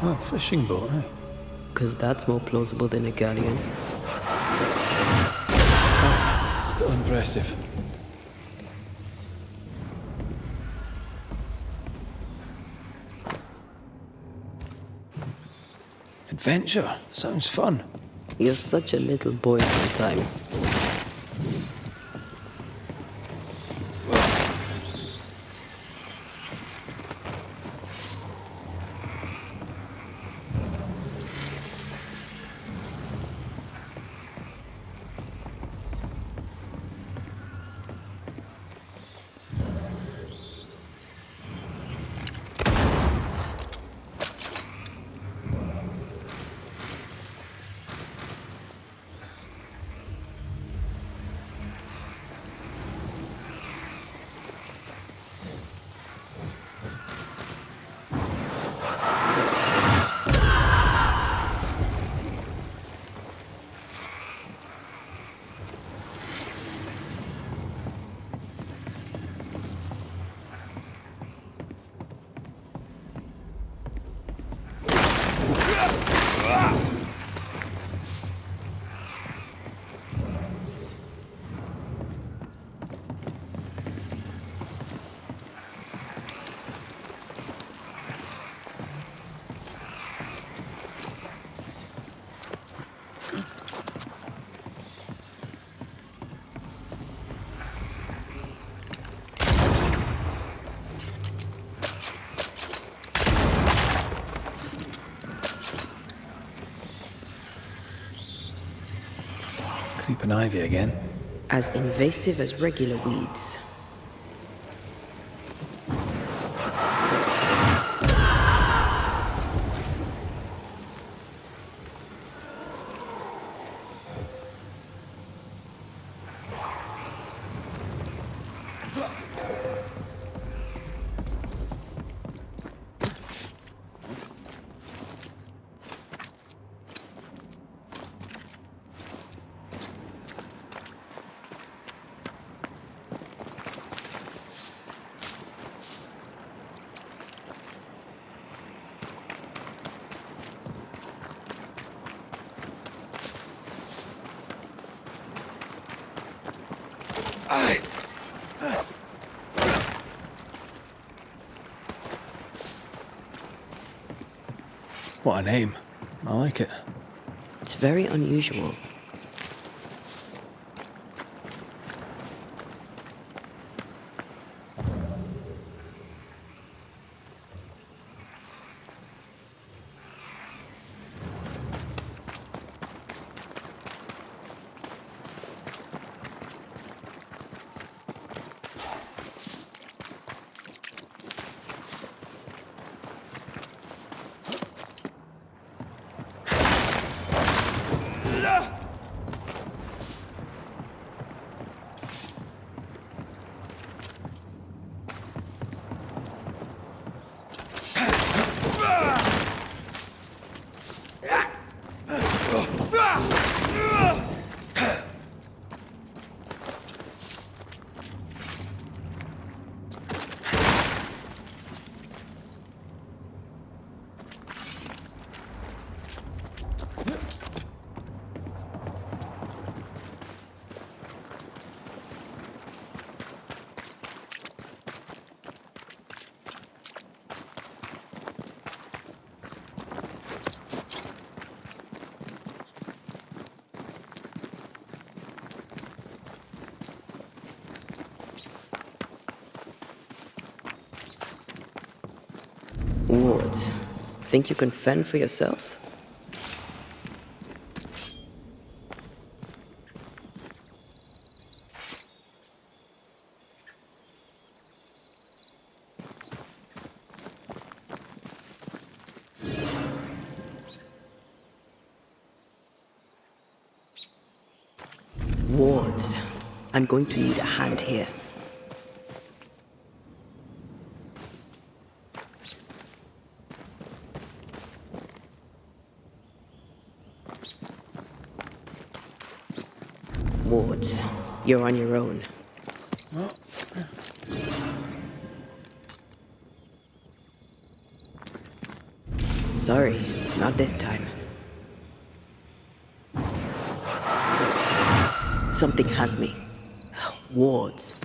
Oh, fishing boat, eh? Because that's more plausible than a galleon. Still impressive. Adventure? Sounds fun. You're such a little boy sometimes. Creeping ivy again. As invasive as regular weeds. What a name. I like it. It's very unusual. Wards, think you can fend for yourself? Wards, I'm going to need a hand here. Wards, you're on your own. Sorry, not this time. Something has me. Wards.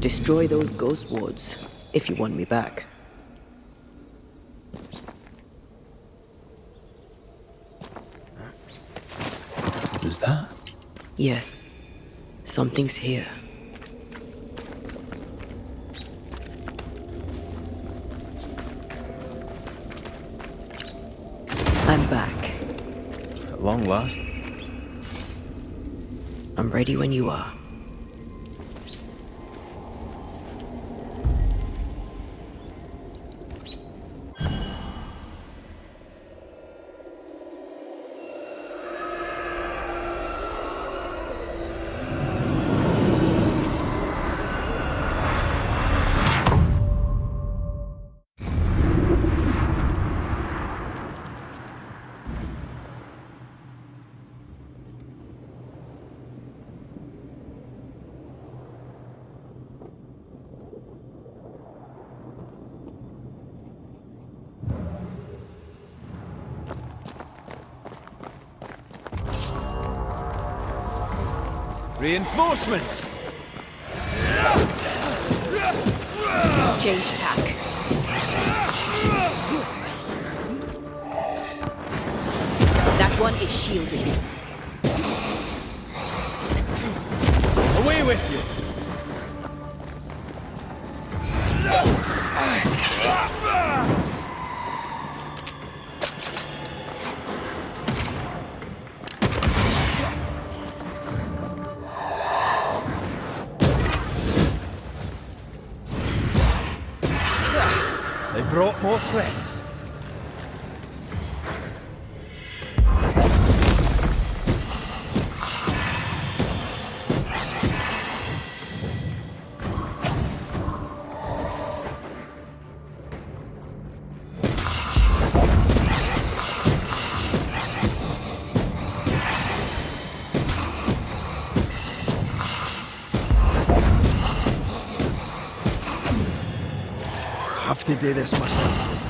Destroy those ghost wards if you want me back. Who's that? Yes, something's here. I'm back. At long last. I'm ready when you are. Reinforcements! Change tack. That one is shielded. Away with you! They brought more friends. Have to do this myself.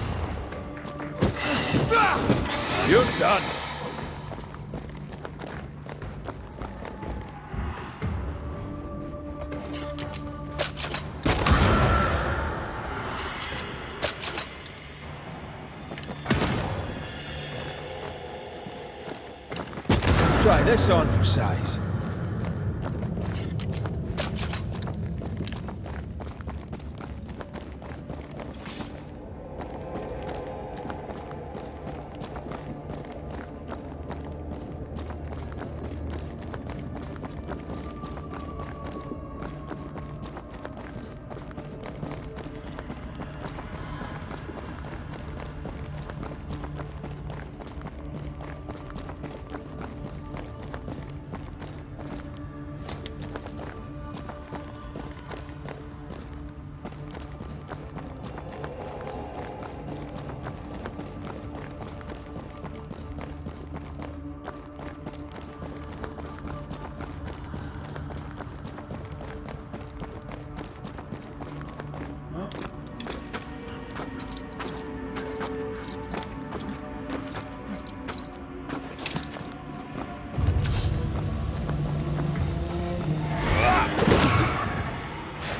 You're done. Try this on for size.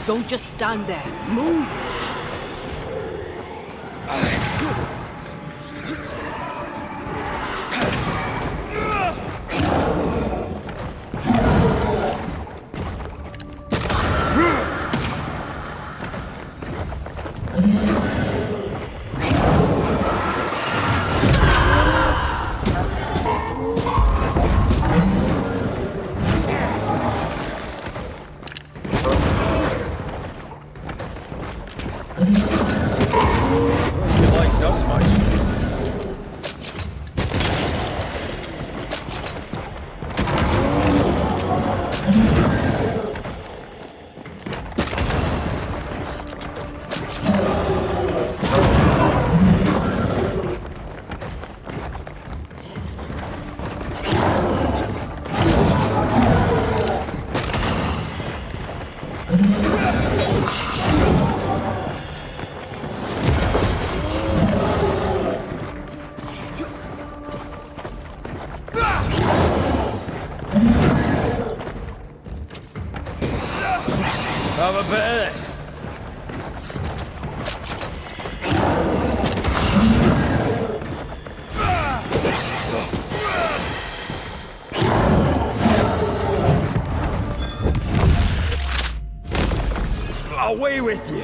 Don't just stand there. Move! He likes us much. Have a bit of this. Away with you!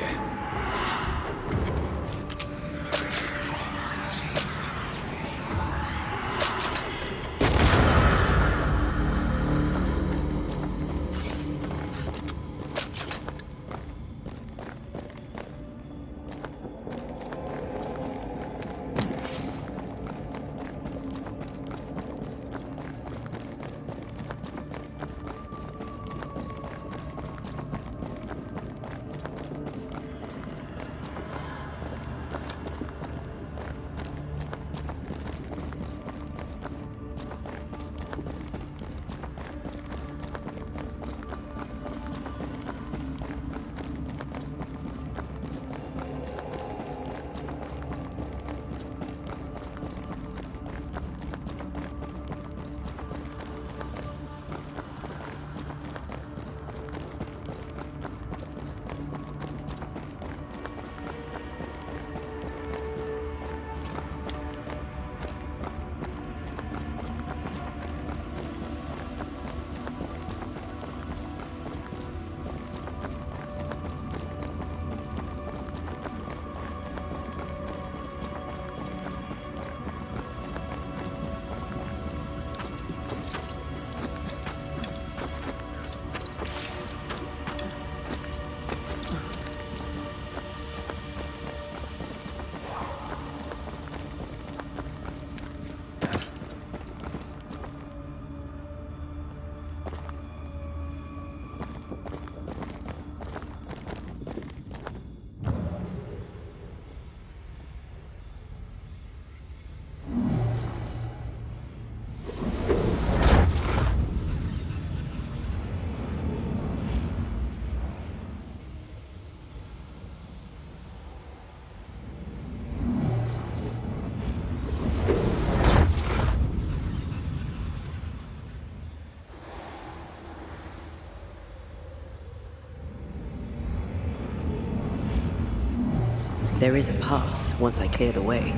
There is a path once I clear the way.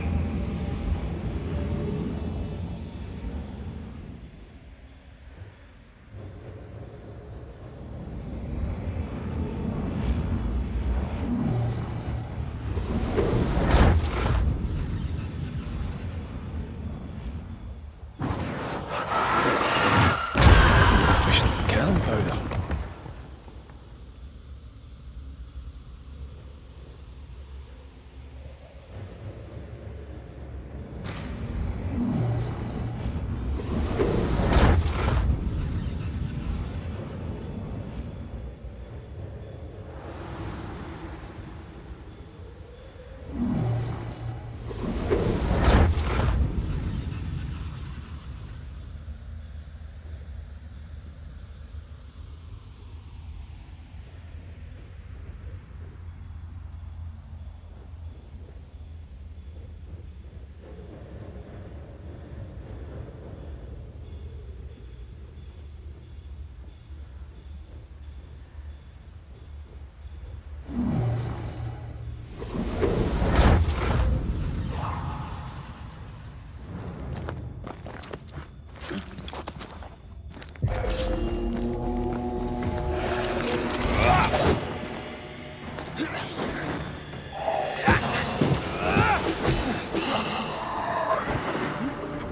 Official cannon powder.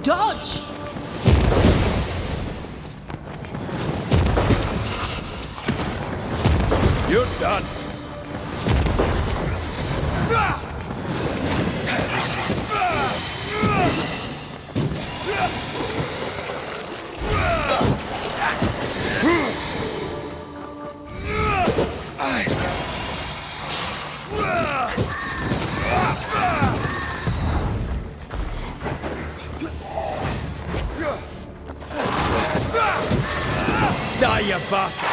Dodge! You're done. Die, you bastard!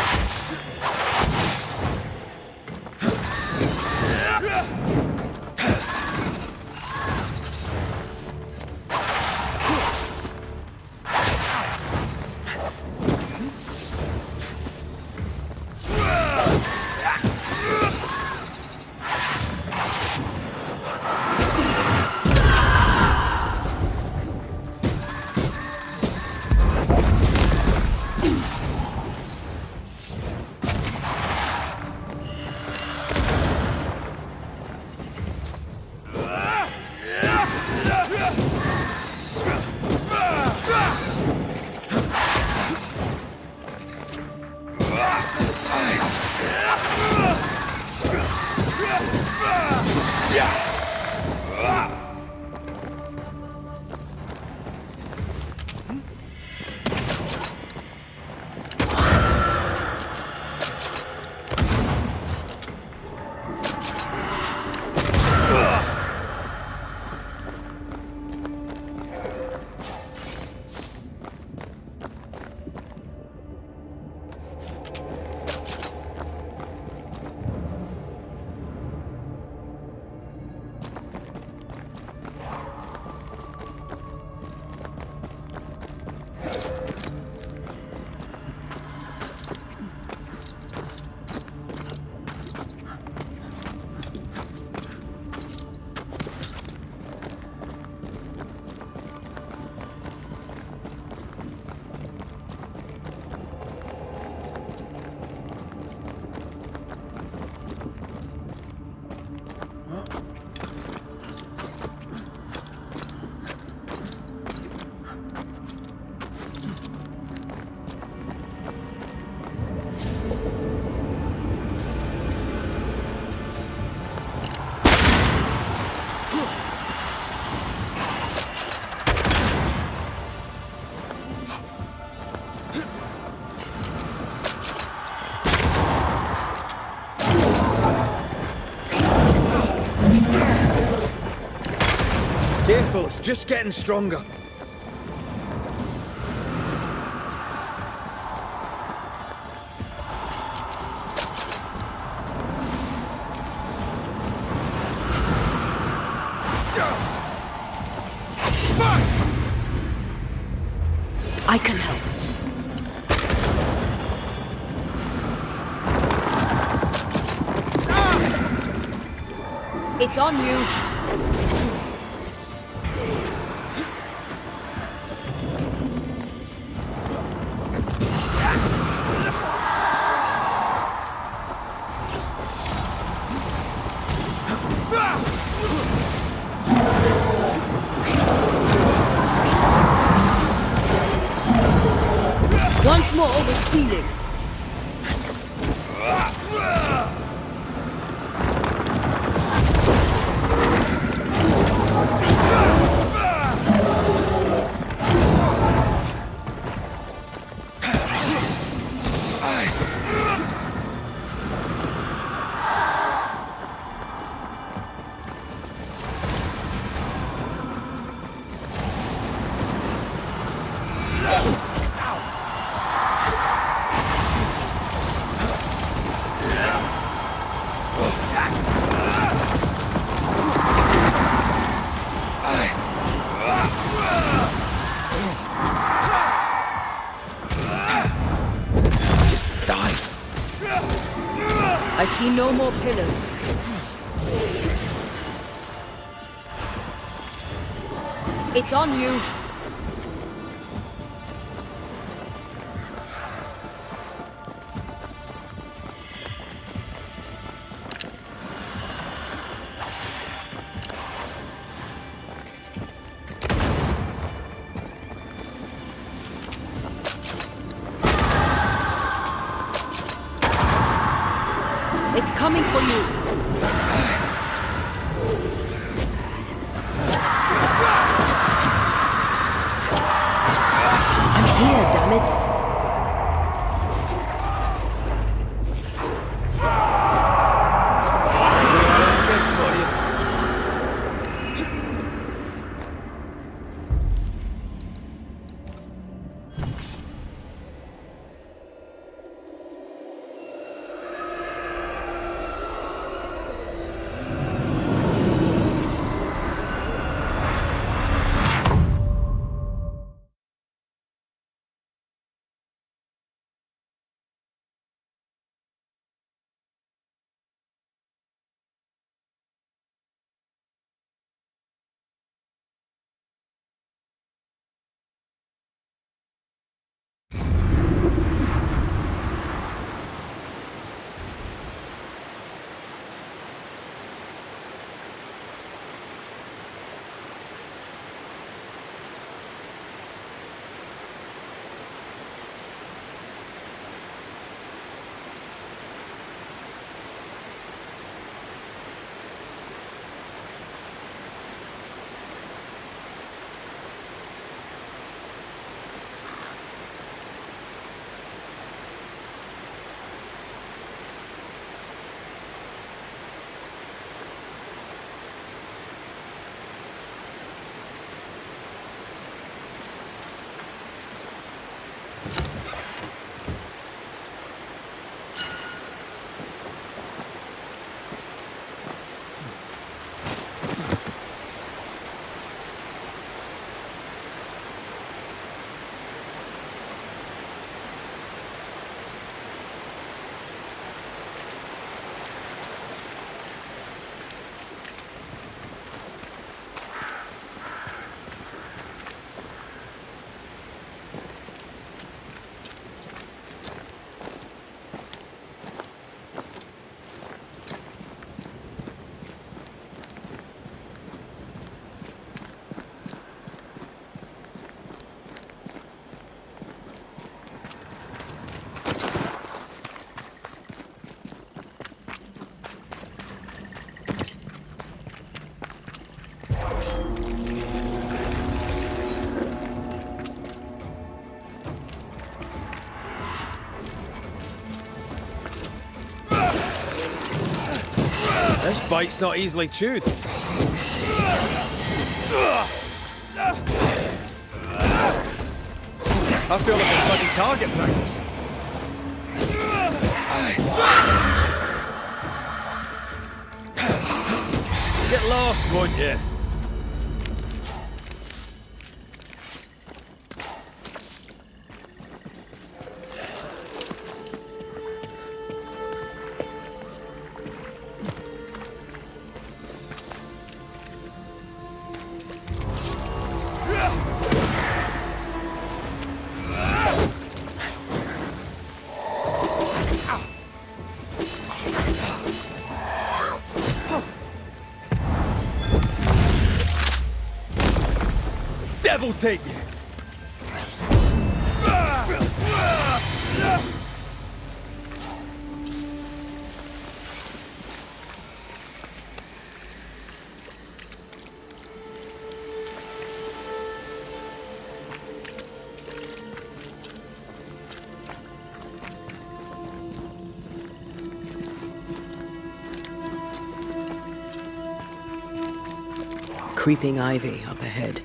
Careful, it's just getting stronger. I can help. It's on you. Once more with healing. I see no more pillars. It's on you. It's coming for you. I'm here, damn it. This bite's not easily chewed. I feel like a bloody target practice. Get lost, won't you? Devil take you! Creeping ivy up ahead.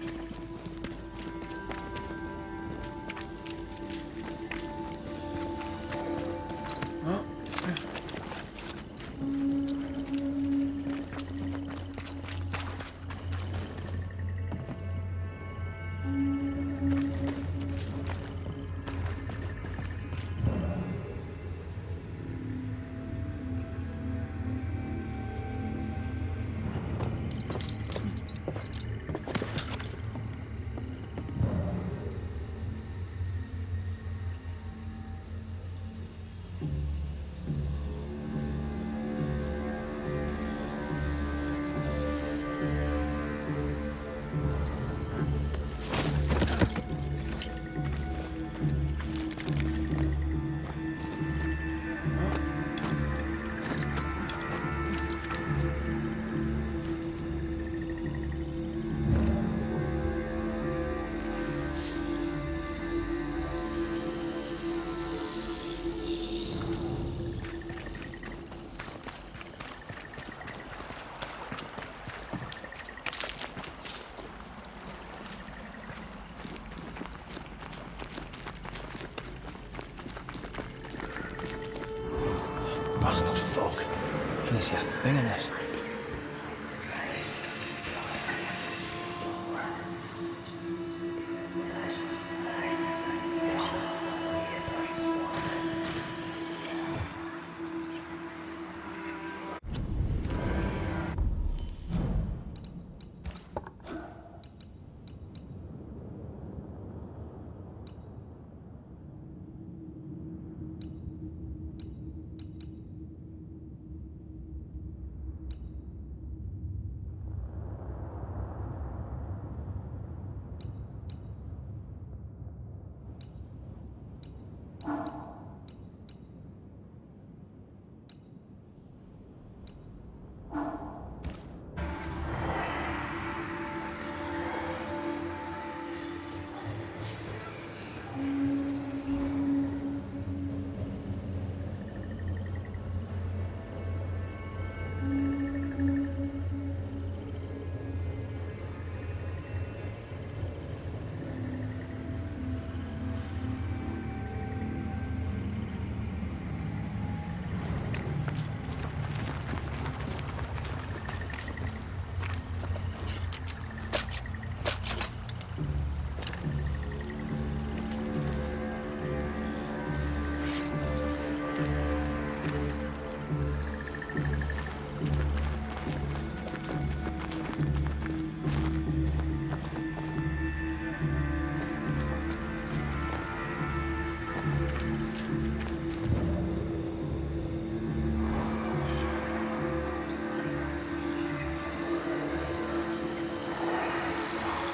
Bastard fuck. Can you see a thing in this?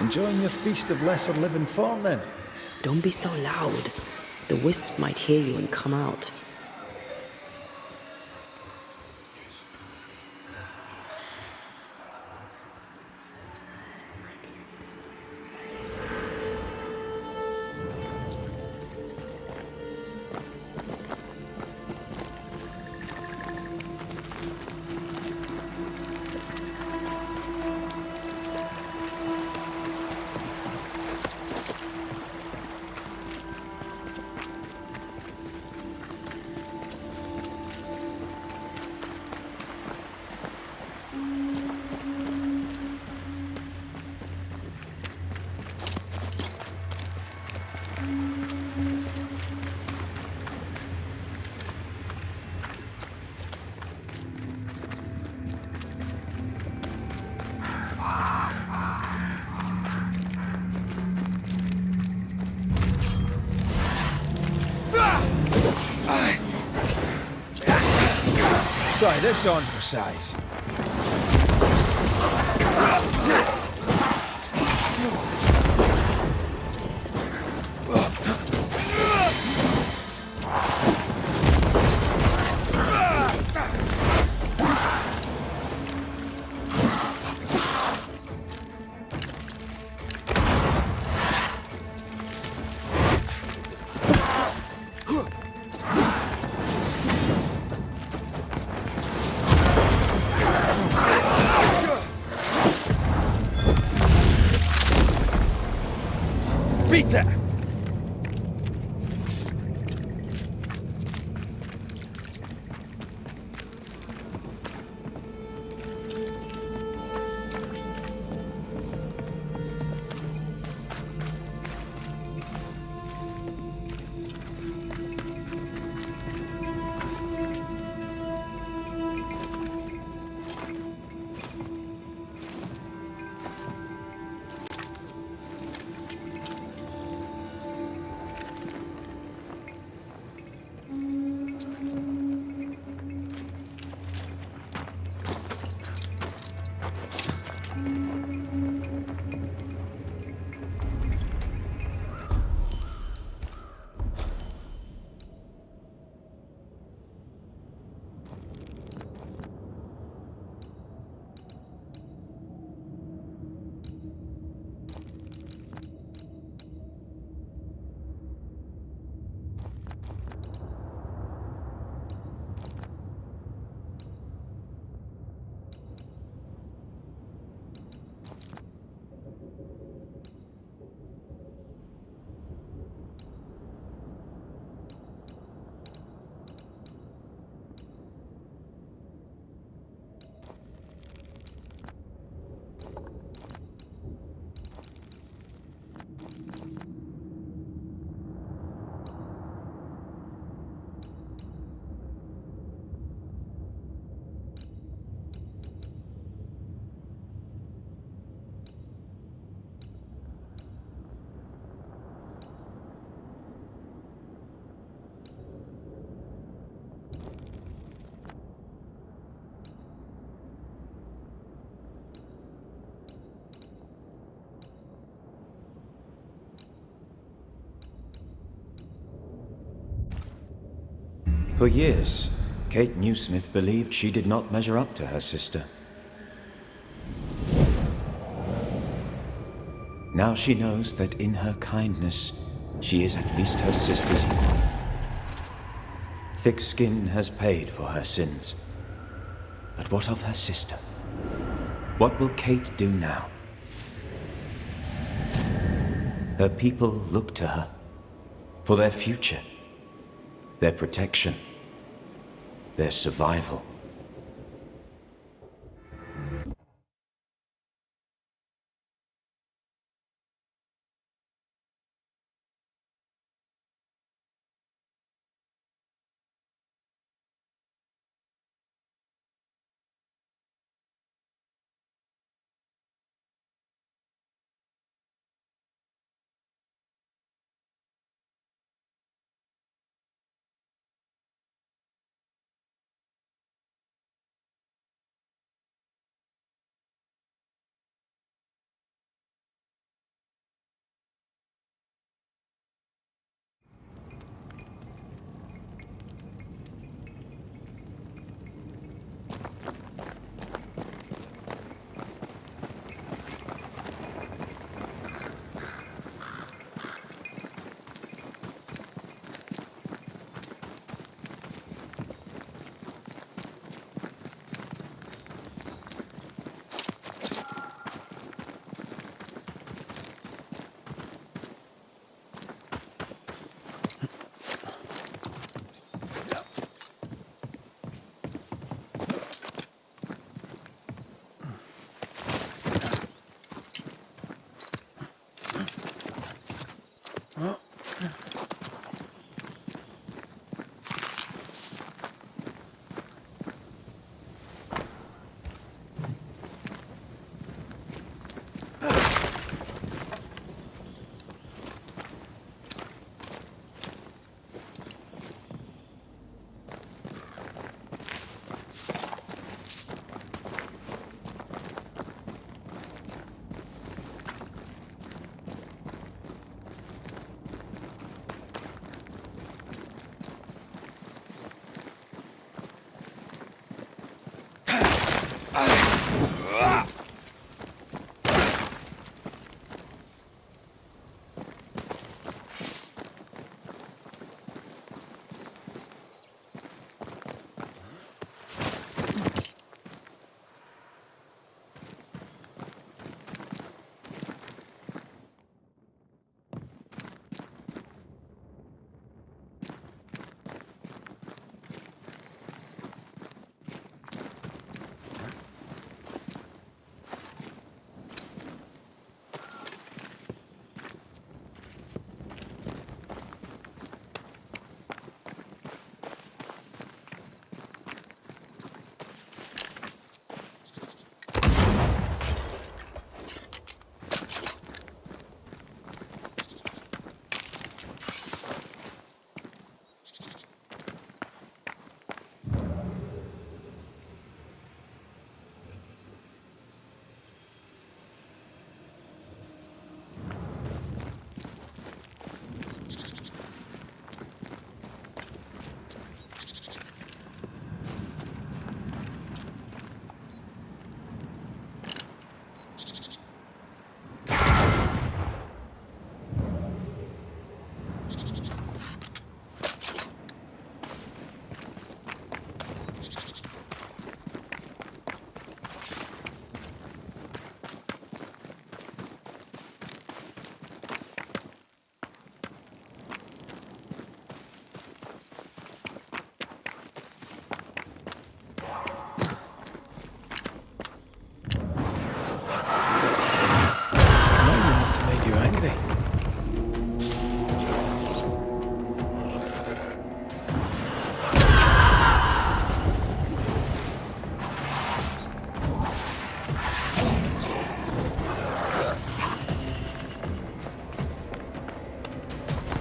Enjoying your feast of lesser living form, then? Don't be so loud. The wisps might hear you and come out. Try this on for size. Peter! For years, Kate Newsmith believed she did not measure up to her sister. Now she knows that in her kindness, she is at least her sister's equal. Thick skin has paid for her sins. But what of her sister? What will Kate do now? Her people look to her for their future, their protection, their survival.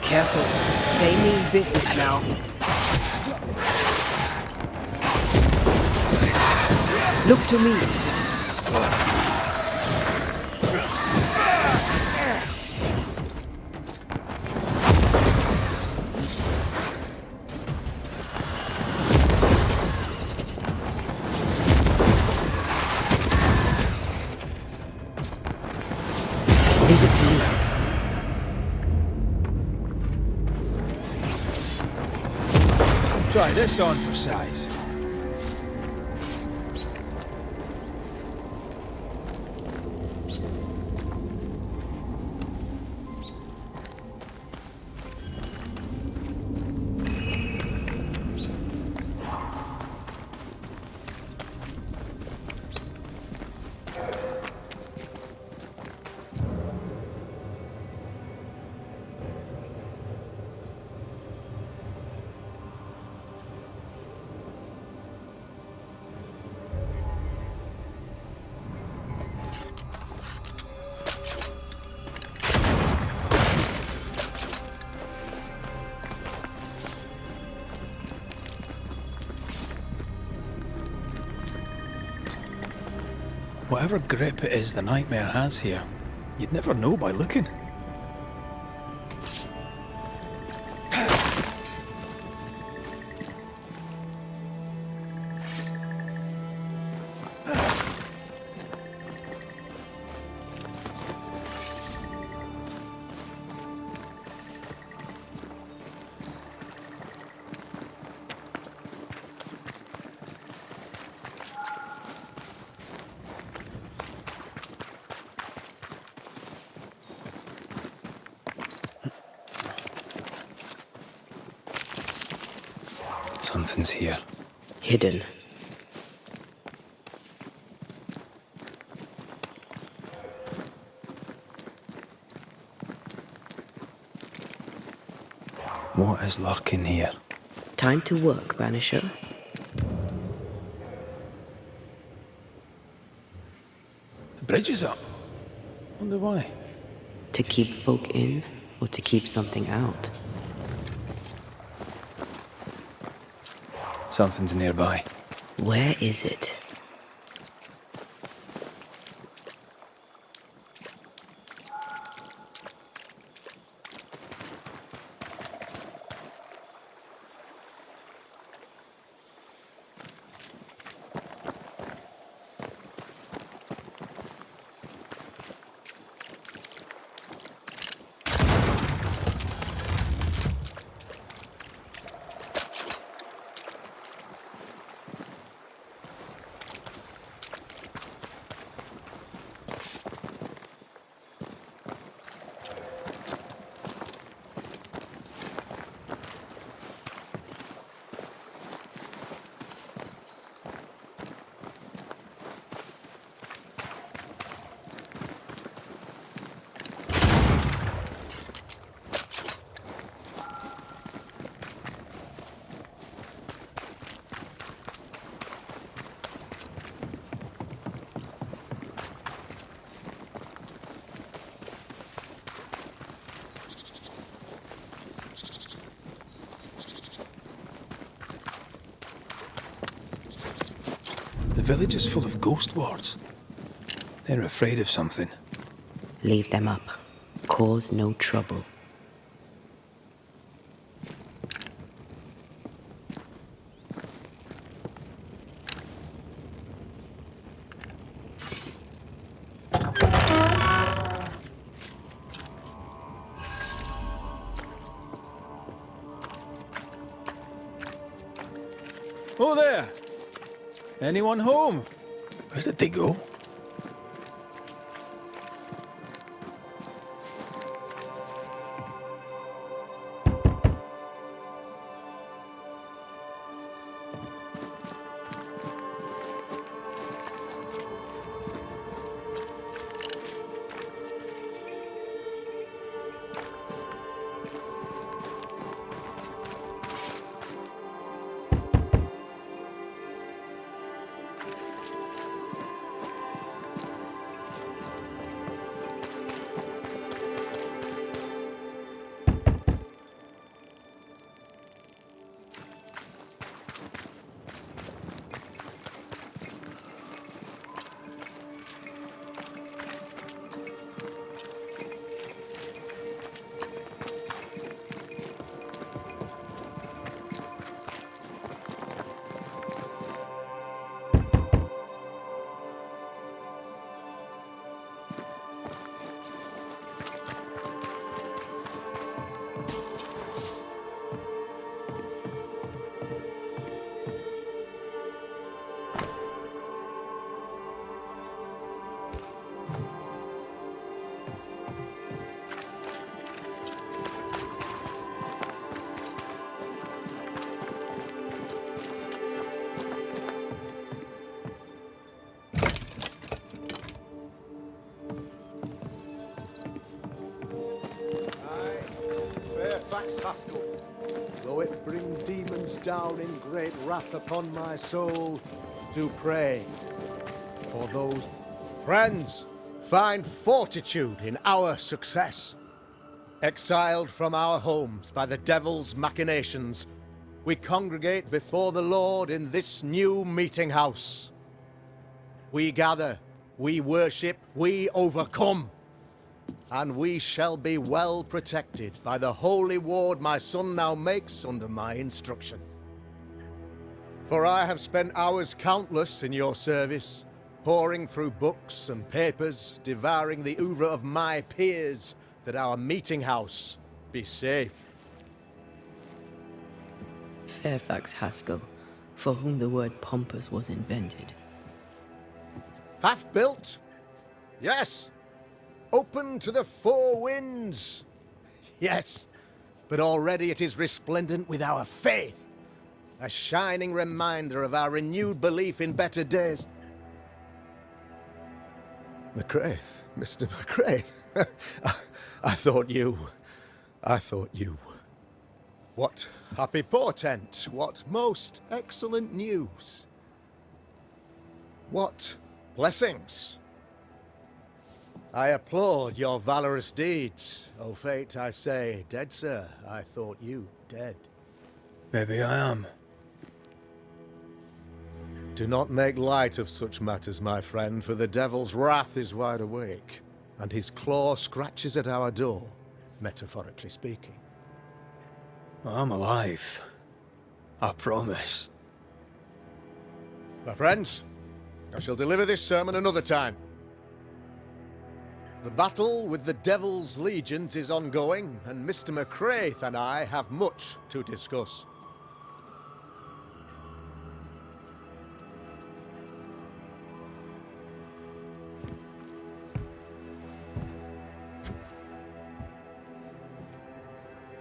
Careful. They mean business now. Look to me. Leave it to me. Try this on for size. Whatever grip it is the nightmare has here, you'd never know by looking. Something's here. Hidden. What is lurking here? Time to work, Banisher. The bridge is up. Wonder why. To keep folk in, or to keep something out? Something's nearby. Where is it? The village is full of ghost wards. They're afraid of something. Leave them up. Cause no trouble. Oh there! Anyone home? Where did they go? Though it bring demons down in great wrath upon my soul, do pray for those friends. Find fortitude in our success. Exiled from our homes by the devil's machinations, we congregate before the Lord in this new meeting house. We gather, we worship, we overcome. And we shall be well protected by the holy ward my son now makes under my instruction. For I have spent hours countless in your service, poring through books and papers, devouring the oeuvre of my peers, that our meeting house be safe. Fairfax Haskell, for whom the word pompous was invented. Half-built? Yes. Open to the four winds. Yes, but already it is resplendent with our faith. A shining reminder of our renewed belief in better days. McCraith, Mr. McCraith. I thought you. What happy portent, what most excellent news. What blessings. I applaud your valorous deeds. O fate, I say, dead sir, I thought you dead. Maybe I am. Do not make light of such matters, my friend, for the devil's wrath is wide awake, and his claw scratches at our door, metaphorically speaking. I'm alive. I promise. My friends, I shall deliver this sermon another time. The battle with the Devil's legions is ongoing, and Mr. McCraith and I have much to discuss.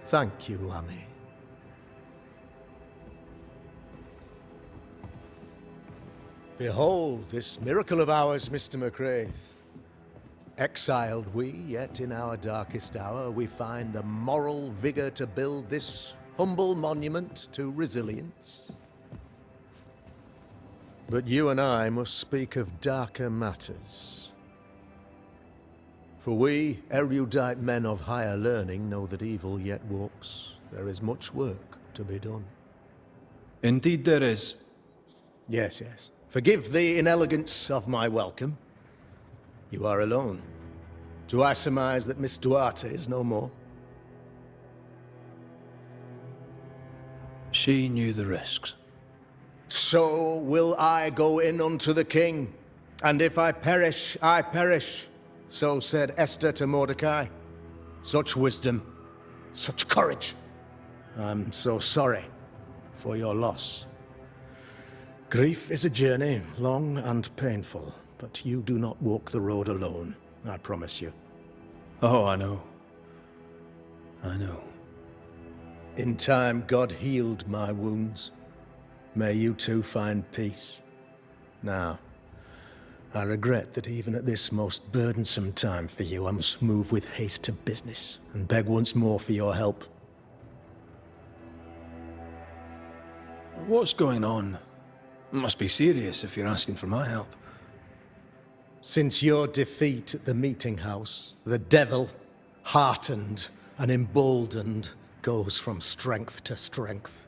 Thank you, Lammy. Behold this miracle of ours, Mr. McCraith. Exiled we, yet in our darkest hour we find the moral vigor to build this humble monument to resilience. But you and I must speak of darker matters. For we, erudite men of higher learning, know that evil yet walks. There is much work to be done. Indeed there is. Yes, yes. Forgive the inelegance of my welcome. You are alone. Do I surmise that Miss Duarte is no more? She knew the risks. So will I go in unto the king, and if I perish, I perish. So said Esther to Mordecai. Such wisdom, such courage. I'm so sorry for your loss. Grief is a journey, long and painful, but you do not walk the road alone, I promise you. Oh, I know. I know. In time, God healed my wounds. May you too find peace. Now, I regret that even at this most burdensome time for you, I must move with haste to business and beg once more for your help. What's going on? It must be serious if you're asking for my help. Since your defeat at the meeting house, the devil, heartened and emboldened, goes from strength to strength.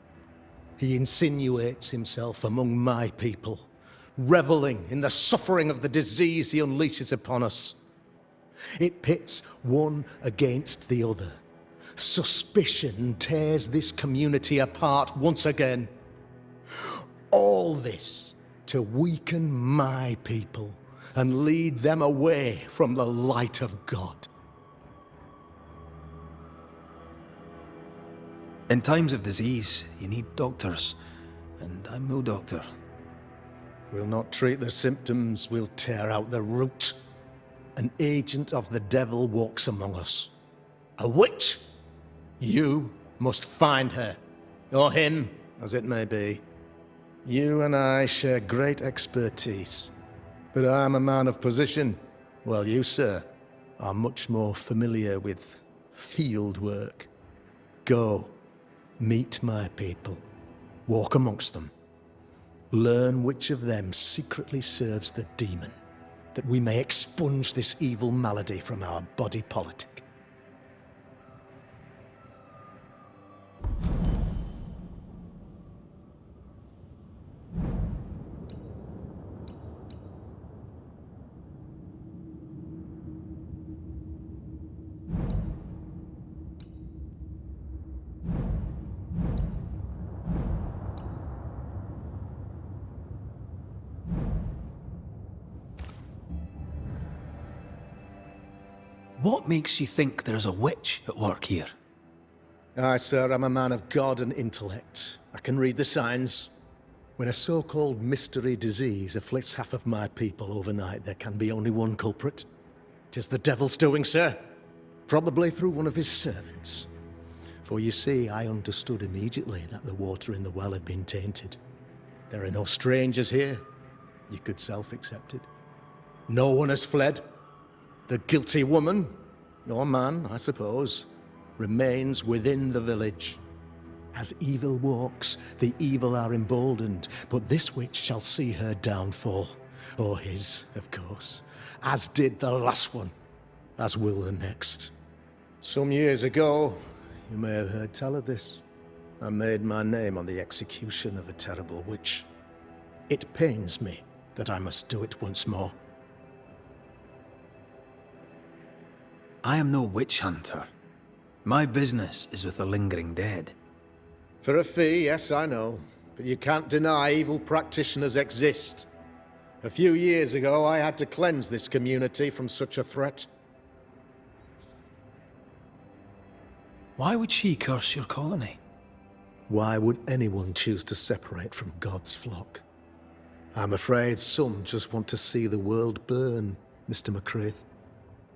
He insinuates himself among my people, reveling in the suffering of the disease he unleashes upon us. It pits one against the other. Suspicion tears this community apart once again. All this to weaken my people and lead them away from the light of God. In times of disease, you need doctors, and I'm no doctor. We'll not treat the symptoms, we'll tear out the root. An agent of the devil walks among us. A witch! You must find her, or him, as it may be. You and I share great expertise, but I'm a man of position, while you, sir, are much more familiar with field work. Go, meet my people, walk amongst them. Learn which of them secretly serves the demon, that we may expunge this evil malady from our body politic. What makes you think there's a witch at work here? Aye, sir, I'm a man of God and intellect. I can read the signs. When a so-called mystery disease afflicts half of my people overnight, there can be only one culprit. 'Tis the devil's doing, sir. Probably through one of his servants. For you see, I understood immediately that the water in the well had been tainted. There are no strangers here. You could self-accept it. No one has fled. The guilty woman, your man, I suppose, remains within the village. As evil walks, the evil are emboldened, but this witch shall see her downfall, or his, of course, as did the last one, as will the next. Some years ago, you may have heard tell of this, I made my name on the execution of a terrible witch. It pains me that I must do it once more. I am no witch hunter. My business is with the lingering dead. For a fee, yes, I know. But you can't deny evil practitioners exist. A few years ago, I had to cleanse this community from such a threat. Why would she curse your colony? Why would anyone choose to separate from God's flock? I'm afraid some just want to see the world burn, Mr. McCraith.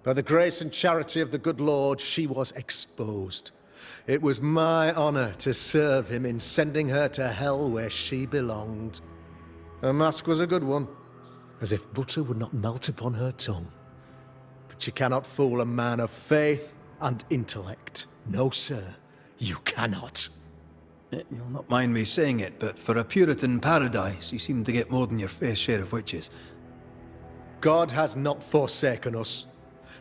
By the grace and charity of the good Lord, she was exposed. It was my honor to serve him in sending her to hell where she belonged. Her mask was a good one, as if butter would not melt upon her tongue. But you cannot fool a man of faith and intellect. No, sir, you cannot. You'll not mind me saying it, but for a Puritan paradise, you seem to get more than your fair share of witches. God has not forsaken us,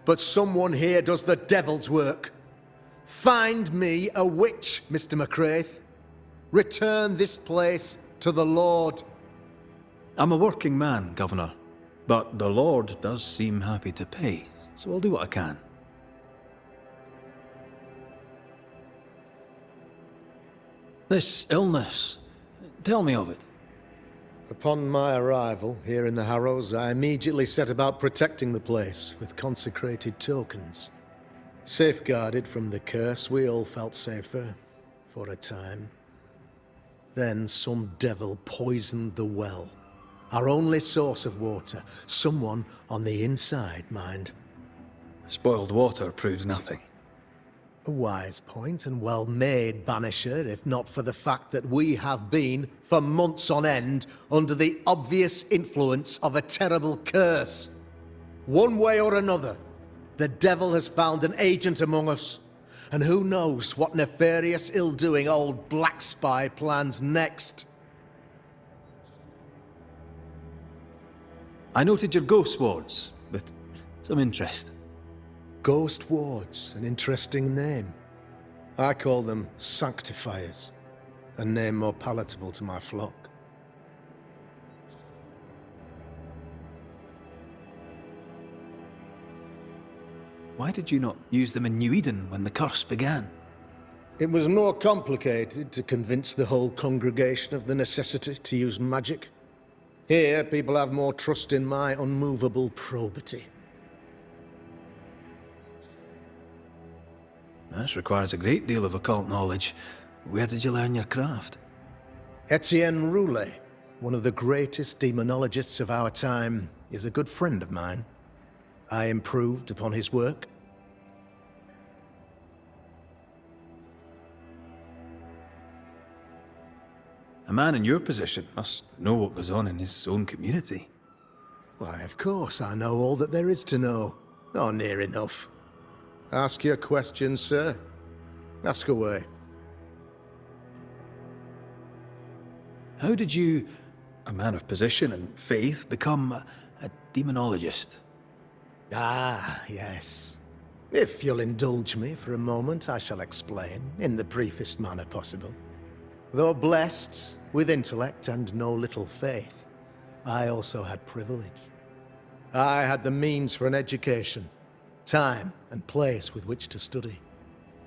but someone here does the devil's work. Find me a witch, Mr. McCraith. Return this place to the Lord. I'm a working man, Governor, but the Lord does seem happy to pay, so I'll do what I can. This illness, tell me of it. Upon my arrival here in the Harrows, I immediately set about protecting the place with consecrated tokens. Safeguarded from the curse, we all felt safer, for a time. Then some devil poisoned the well, our only source of water. Someone on the inside, mind. Spoiled water proves nothing. A wise point and well made, Banisher, if not for the fact that we have been, for months on end, under the obvious influence of a terrible curse. One way or another, the devil has found an agent among us, and who knows what nefarious ill-doing old Black Spy plans next. I noted your ghost wards with some interest. Ghost wards, an interesting name. I call them sanctifiers, a name more palatable to my flock. Why did you not use them in New Eden when the curse began? It was more complicated to convince the whole congregation of the necessity to use magic. Here, people have more trust in my unmovable probity. This requires a great deal of occult knowledge. Where did you learn your craft? Etienne Roulet, one of the greatest demonologists of our time, is a good friend of mine. I improved upon his work. A man in your position must know what goes on in his own community. Why, of course I know all that there is to know. Oh, near enough. Ask your questions, sir. Ask away. How did you, a man of position and faith, become a demonologist? Ah, yes. If you'll indulge me for a moment, I shall explain, in the briefest manner possible. Though blessed with intellect and no little faith, I also had privilege. I had the means for an education, time and place with which to study.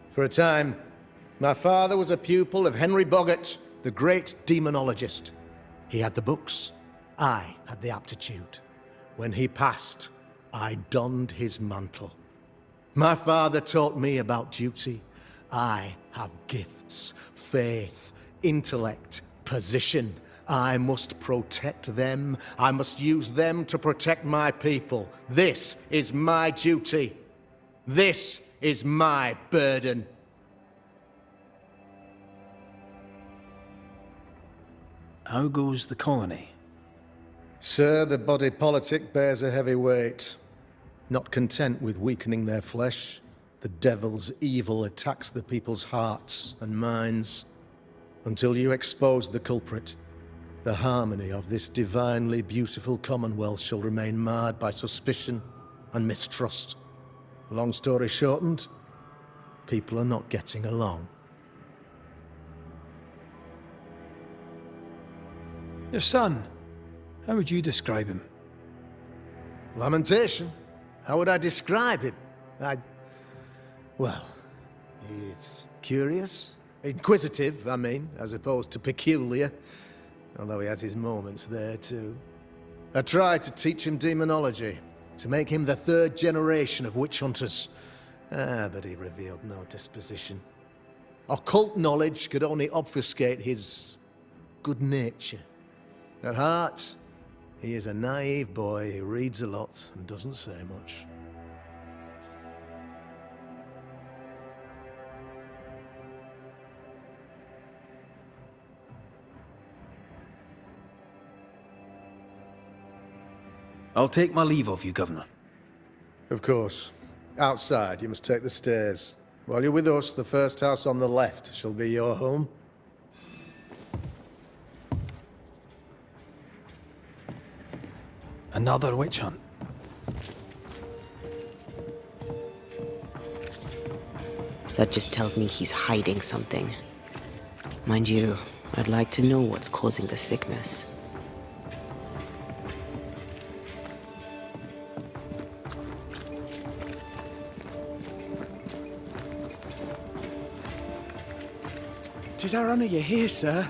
For a time, my father was a pupil of Henry Boggart, the great demonologist. He had the books, I had the aptitude. When he passed, I donned his mantle. My father taught me about duty. I have gifts, faith, intellect, position. I must protect them. I must use them to protect my people. This is my duty. This is my burden. How goes the colony? Sir, the body politic bears a heavy weight. Not content with weakening their flesh, the devil's evil attacks the people's hearts and minds. Until you expose the culprit, the harmony of this divinely beautiful commonwealth shall remain marred by suspicion and mistrust. Long story shortened, people are not getting along. Your son, how would you describe him? Lamentation? How would I describe him? Well, he's curious. Inquisitive, I mean, as opposed to peculiar. Although he has his moments there, too. I tried to teach him demonology, to make him the third generation of witch hunters. But he revealed no disposition. Occult knowledge could only obfuscate his good nature. At heart, he is a naive boy who reads a lot and doesn't say much. I'll take my leave of you, Governor. Of course. Outside, you must take the stairs. While you're with us, the first house on the left shall be your home. Another witch hunt. That just tells me he's hiding something. Mind you, I'd like to know what's causing the sickness. 'Tis our honour you're here, sir.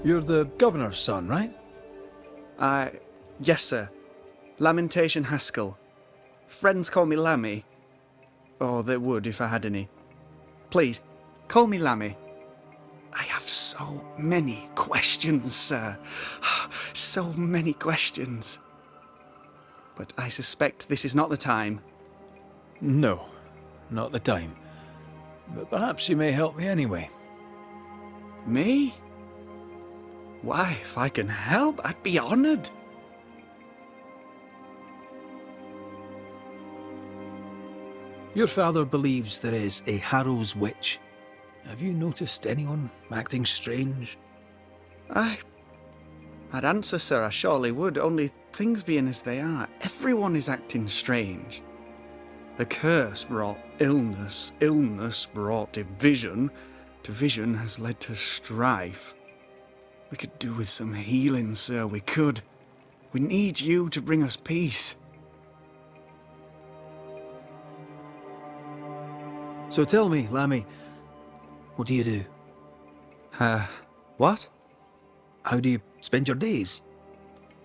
You're the governor's son, right? Yes, sir. Lamentation Haskell. Friends call me Lammy. Or they would if I had any. Please, call me Lammy. I have so many questions, sir. So many questions. But I suspect this is not the time. No, not the time. But perhaps you may help me anyway. Me? Why, if I can help, I'd be honoured. Your father believes there is a Harrow's witch. Have you noticed anyone acting strange? I'd answer, sir, I surely would, only things being as they are, everyone is acting strange. The curse brought illness, illness brought division, division has led to strife. We could do with some healing, sir, we could. We need you to bring us peace. So tell me, Lammy, what do you do? What? How do you spend your days?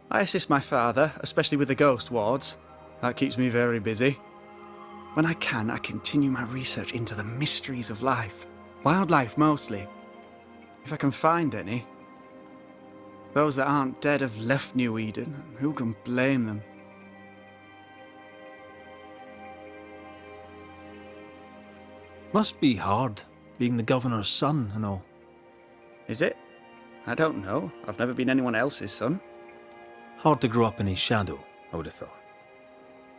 I assist my father, especially with the ghost wards. That keeps me very busy. When I can, I continue my research into the mysteries of life. Wildlife, mostly. If I can find any. Those that aren't dead have left New Eden. Who can blame them? Must be hard, being the governor's son and all. Is it? I don't know. I've never been anyone else's son. Hard to grow up in his shadow, I would have thought.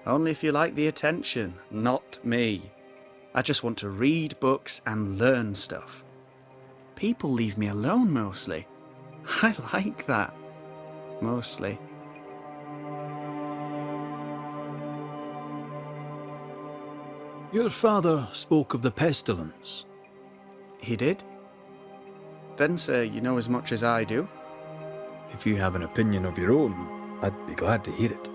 Only if you like the attention, not me. I just want to read books and learn stuff. People leave me alone mostly. I like that. Mostly. Your father spoke of the pestilence. He did? Then, sir, you know as much as I do. If you have an opinion of your own, I'd be glad to hear it.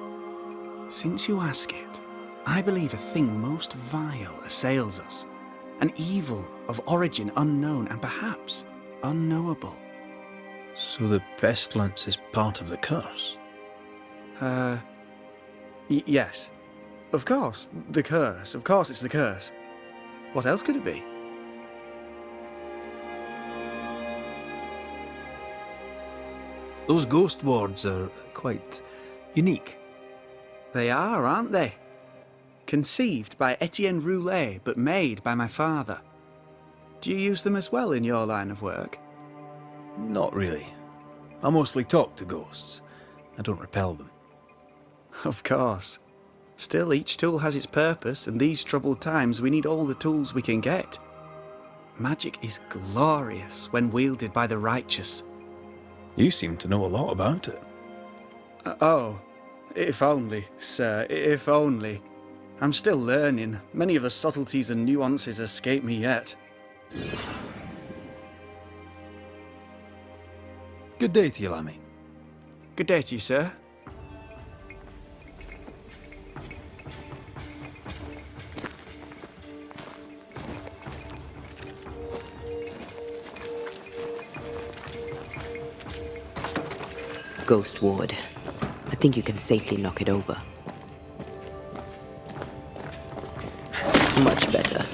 Since you ask it, I believe a thing most vile assails us. An evil of origin unknown and perhaps unknowable. So the pestilence is part of the curse? Yes. Of course, the curse. Of course it's the curse. What else could it be? Those ghost wards are quite unique. They are, aren't they? Conceived by Etienne Roulet, but made by my father. Do you use them as well in your line of work? Not really. I mostly talk to ghosts. I don't repel them. Of course. Still, each tool has its purpose, and these troubled times we need all the tools we can get. Magic is glorious when wielded by the righteous. You seem to know a lot about it. Oh, if only, sir, if only. I'm still learning. Many of the subtleties and nuances escape me yet. Good day to you, Lammy. Good day to you, sir. Ghost ward. I think you can safely knock it over. Much better.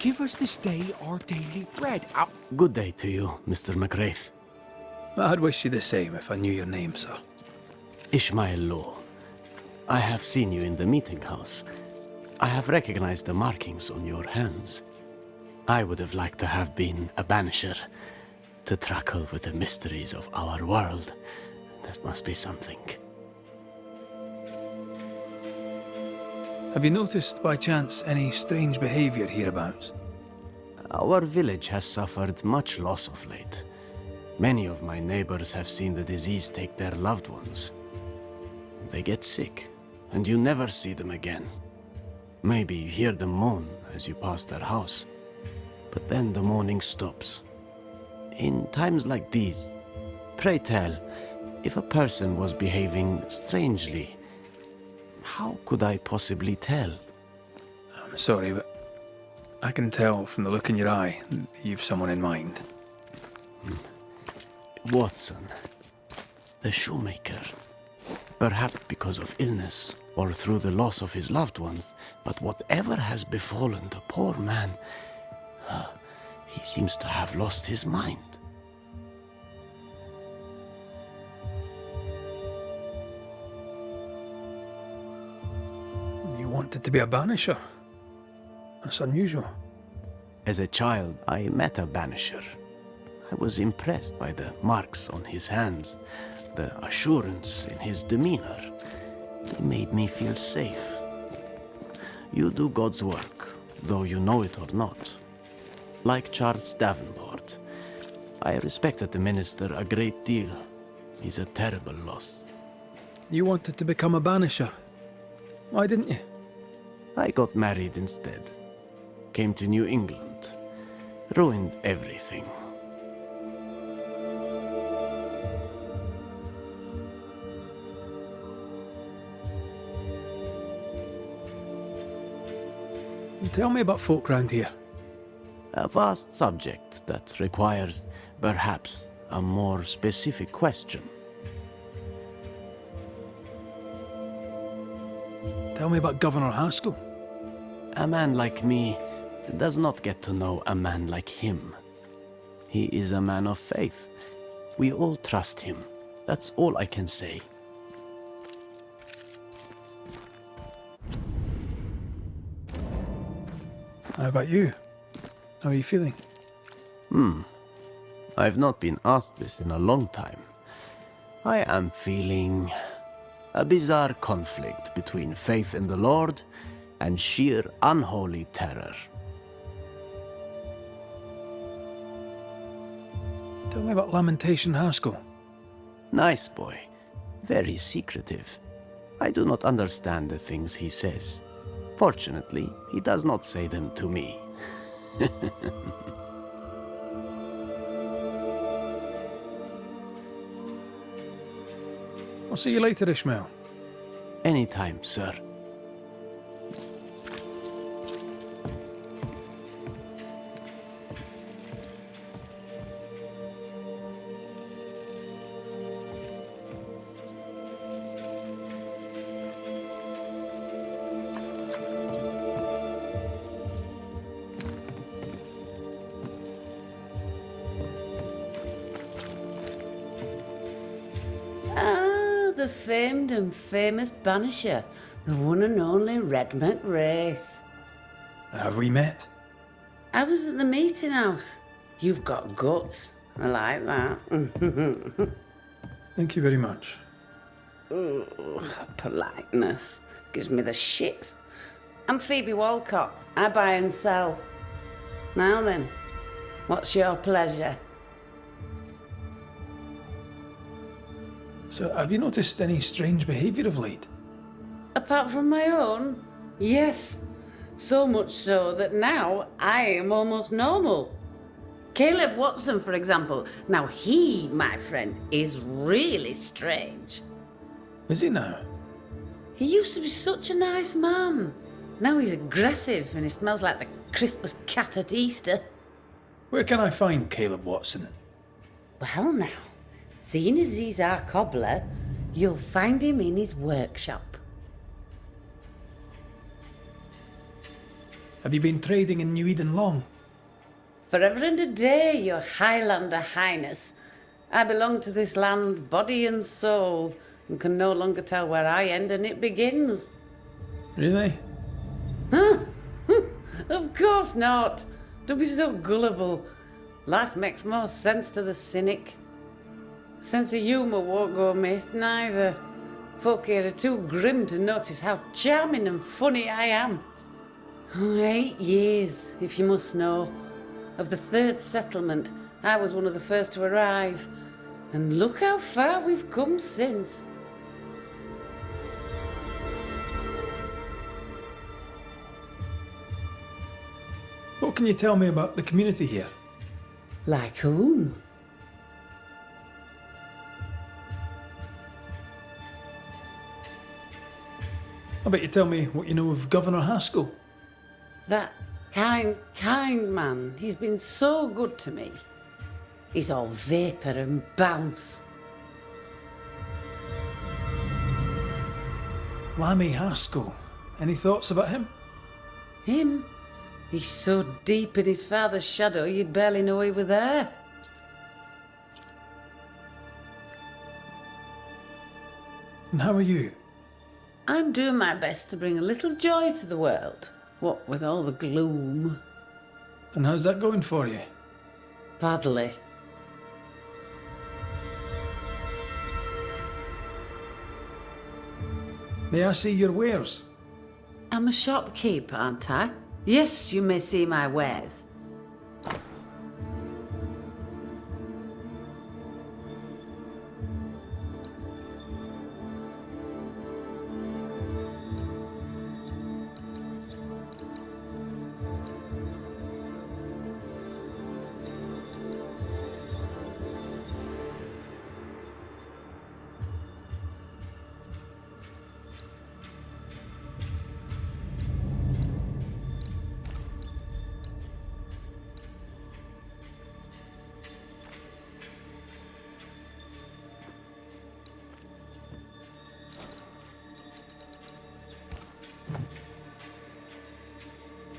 Give us this day our daily bread. Good day to you, Mr. McGrath. I'd wish you the same if I knew your name, sir. Ishmael Law. I have seen you in the meeting house. I have recognized the markings on your hands. I would have liked to have been a banisher, to truckle with the mysteries of our world. That must be something. Have you noticed, by chance, any strange behavior hereabouts? Our village has suffered much loss of late. Many of my neighbors have seen the disease take their loved ones. They get sick, and you never see them again. Maybe you hear them moan as you pass their house, but then the moaning stops. In times like these, pray tell, if a person was behaving strangely, how could I possibly tell? I'm sorry, but I can tell from the look in your eye that you've someone in mind. Watson, the shoemaker. Perhaps because of illness, or through the loss of his loved ones, but whatever has befallen the poor man, he seems to have lost his mind. You wanted to be a banisher? That's unusual. As a child, I met a banisher. I was impressed by the marks on his hands, the assurance in his demeanor. He made me feel safe. You do God's work, though you know it or not. Like Charles Davenport, I respected the minister a great deal. He's a terrible loss. You wanted to become a banisher. Why didn't you? I got married instead. Came to New England. Ruined everything. Tell me about folk round here. A vast subject that requires, perhaps, a more specific question. Tell me about Governor Haskell. A man like me does not get to know a man like him. He is a man of faith. We all trust him. That's all I can say. How about you? How are you feeling? I've not been asked this in a long time. I am feeling a bizarre conflict between faith in the Lord and sheer unholy terror. Tell me about Lamentation Haskell. Nice boy. Very secretive. I do not understand the things he says. Fortunately, he does not say them to me. I'll see you later, Ishmael. Anytime, sir. The famed and famous Banisher, the one and only Red McWraith. Have we met? I was at the meeting house. You've got guts. I like that. Thank you very much. Ooh, politeness gives me the shits. I'm Phoebe Walcott. I buy and sell. Now then, what's your pleasure? So, have you noticed any strange behaviour of late? Apart from my own? Yes. So much so that now I am almost normal. Caleb Watson, for example. Now he, my friend, is really strange. Is he now? He used to be such a nice man. Now he's aggressive and he smells like the Christmas cat at Easter. Where can I find Caleb Watson? Well now, seeing as he's our cobbler, you'll find him in his workshop. Have you been trading in New Eden long? Forever and a day, your Highlander Highness. I belong to this land, body and soul, and can no longer tell where I end and it begins. Really? Of course not. Don't be so gullible. Life makes more sense to the cynic. Sense of humour won't go amiss, neither. Folk here are too grim to notice how charming and funny I am. 8 years, if you must know. Of the third settlement, I was one of the first to arrive. And look how far we've come since. What can you tell me about the community here? Like whom? I bet you tell me what you know of Governor Haskell. That kind man. He's been so good to me. He's all vapour and bounce. Lammy Haskell. Any thoughts about him? Him? He's so deep in his father's shadow you'd barely know he were there. And how are you? I'm doing my best to bring a little joy to the world. What with all the gloom. And how's that going for you? Badly. May I see your wares? I'm a shopkeep, aren't I? Yes, you may see my wares.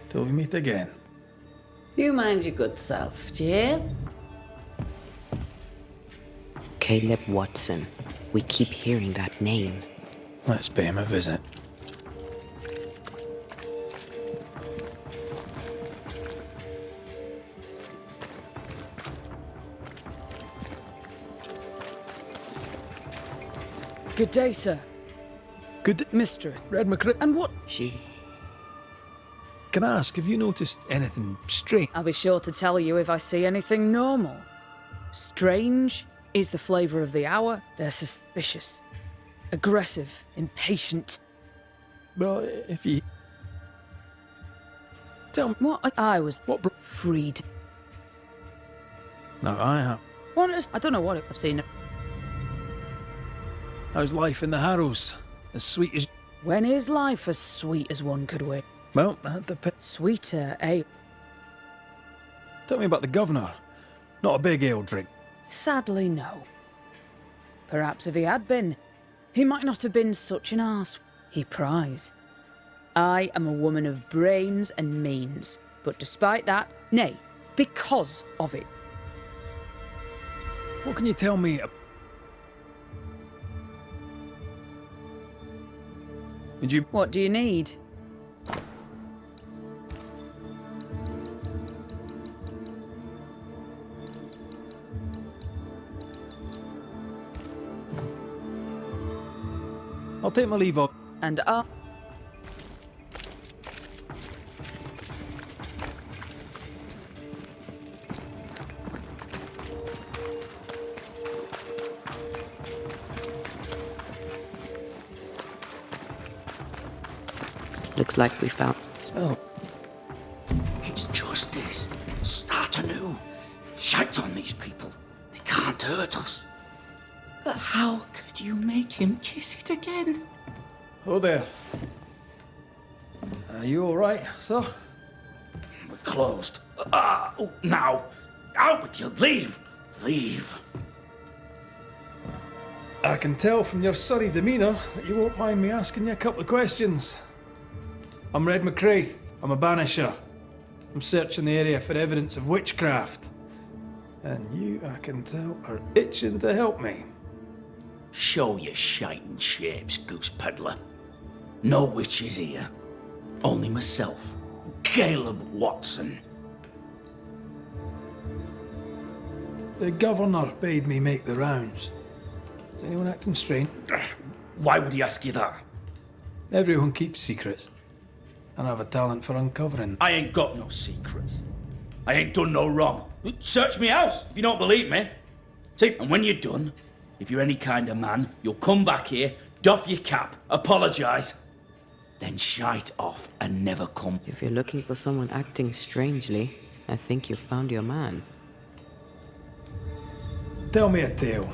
Till we meet again. You mind your good self, do you hear? Caleb Watson. We keep hearing that name. Let's pay him a visit. Good day, sir. Good Mistress. Red McCray. And what? She's... Can I ask, have you noticed anything strange? I'll be sure to tell you if I see anything normal. Strange is the flavour of the hour. They're suspicious, aggressive, impatient. Well, if you... Tell me... What? I was What freed. No, I have. What is... I don't know what I've seen. How's life in the Harrows? As sweet as... When is life as sweet as one could wish? Well, that depends. Sweeter, eh? Tell me about the governor. Not a big ale drink. Sadly, no. Perhaps if he had been, he might not have been such an arse. He prize. I am a woman of brains and means, but despite that, nay, because of it. What can you tell me? Would you... What do you need? I'll take my leave of... And Looks like we found... Smells... It's justice. Start anew. Shout on these people. They can't hurt us. But how could you make him kiss it again? Oh there. Are you alright, sir? We're closed. Now. Out with you. Leave. Leave. I can tell from your surly demeanour that you won't mind me asking you a couple of questions. I'm Red McCraith, I'm a banisher. I'm searching the area for evidence of witchcraft. And you, I can tell, are itching to help me. Show your shiting shapes, goose peddler. No witches here. Only myself, Caleb Watson. The governor bade me make the rounds. Is anyone acting strange? Why would he ask you that? Everyone keeps secrets. And I have a talent for uncovering. I ain't got no secrets. I ain't done no wrong. Search me house if you don't believe me. See, and when you're done, if you're any kind of man, you'll come back here, doff your cap, apologise, then shite off and never come. If you're looking for someone acting strangely, I think you've found your man. Tell me a tale.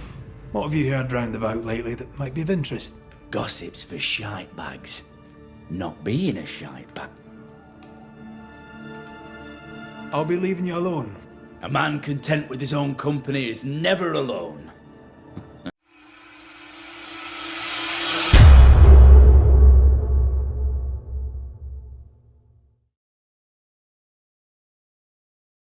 What have you heard round about lately that might be of interest? Gossip's for shite bags. Not being a shite bag. I'll be leaving you alone. A man content with his own company is never alone.